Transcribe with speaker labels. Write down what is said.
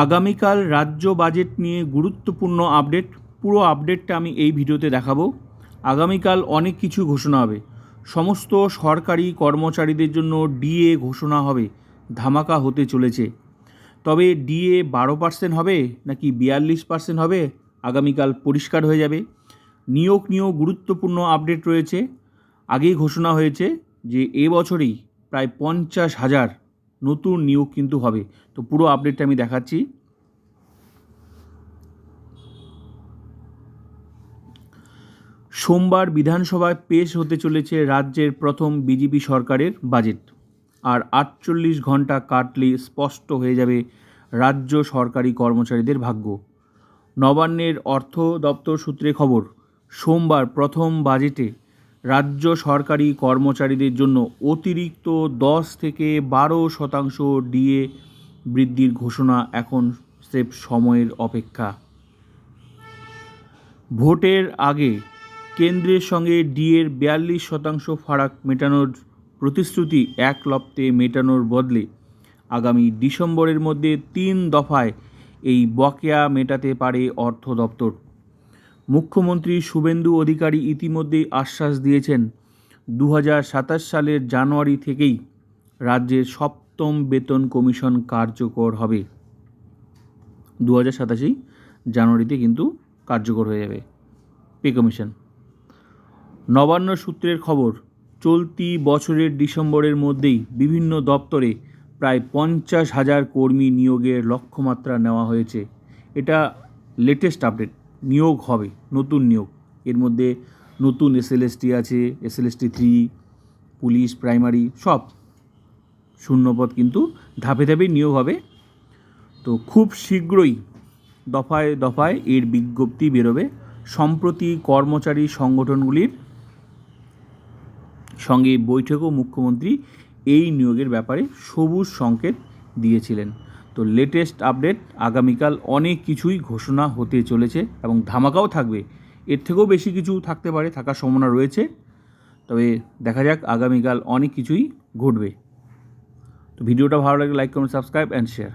Speaker 1: আগামীকাল রাজ্য বাজেট নিয়ে গুরুত্বপূর্ণ আপডেট। পুরো আপডেটটা আমি এই ভিডিওতে দেখাবো। আগামীকাল অনেক কিছু ঘোষণা হবে। সমস্ত সরকারি কর্মচারীদের জন্য ডিএ ঘোষণা হবে। ধামাকা হতে চলেছে। তবে ডিএ 12% হবে নাকি 42% হবে আগামীকাল পরিষ্কার হয়ে যাবে। নিয়োগ নিয়েও গুরুত্বপূর্ণ আপডেট রয়েছে। আগেই ঘোষণা হয়েছে যে এবছরেই প্রায় 50,000 নতুন নিয়োগ কিন্তু হবে। তো পুরো আপডেটটা আমি দেখাচ্ছি। সোমবার বিধানসভায় পেশ হতে চলেছে রাজ্যের প্রথম বিজেপি সরকারের বাজেট। আর 48 ঘন্টা কাটলেই স্পষ্ট হয়ে যাবে রাজ্য সরকারি কর্মচারীদের ভাগ্য। নবান্নের অর্থ দপ্তর সূত্রে খবর, সোমবার প্রথম বাজেটে রাজ্য সরকারি কর্মচারীদের জন্য অতিরিক্ত 10 থেকে 12% ডিএ বৃদ্ধির ঘোষণা এখন স্রেফ সময়ের অপেক্ষা। ভোটের আগে কেন্দ্রের সঙ্গে ডিএর 42% ফারাক মেটানোর প্রতিশ্রুতি এক লপ্তে মেটানোর বদলে আগামী ডিসেম্বরের মধ্যে 3 দফায় এই বকেয়া মেটাতে পারে অর্থ দপ্তর। মুখ্যমন্ত্রী শুভেন্দু অধিকারী ইতিমধ্যেই আশ্বাস দিয়েছেন 2027 সালের জানুয়ারি থেকেই রাজ্যের সপ্তম বেতন কমিশন কার্যকর হবে। 2027 জানুয়ারিতে কিন্তু কার্যকর হয়ে যাবে পে কমিশন। নবান্ন সূত্রের খবর, চলতি বছরের ডিসেম্বরের মধ্যেই বিভিন্ন দপ্তরে প্রায় 50,000 কর্মী নিয়োগের লক্ষ্যমাত্রা নেওয়া হয়েছে। এটা লেটেস্ট আপডেট। নিয়োগ হবে, নতুন নিয়োগ। এর মধ্যে নতুন এসএলএসটি আছে, এসএলএসটি 3, পুলিশ, প্রাইমারি সব শূন্যপদ কিন্তু ধাপে ধাপে নিয়োগ হবে। তো খুব শীঘ্রই দফায় দফায় এর বিজ্ঞপ্তি বেরোবে। সম্প্রতি কর্মচারী সংগঠনগুলির সঙ্গে বৈঠকেও মুখ্যমন্ত্রী এই নিয়োগের ব্যাপারে সবুজ সংকেত দিয়েছিলেন। তো লেটেস্ট আপডেট, আগামীকাল অনেক কিছুই ঘোষণা হতে চলেছে এবং ধামাকাও থাকবে। এর থেকেও বেশি কিছু থাকতে পারে, থাকার সম্ভাবনা রয়েছে। তবে দেখা যাক, আগামীকাল অনেক কিছুই ঘটবে। তো ভিডিওটা ভালো লাগলে like, comment, subscribe and share.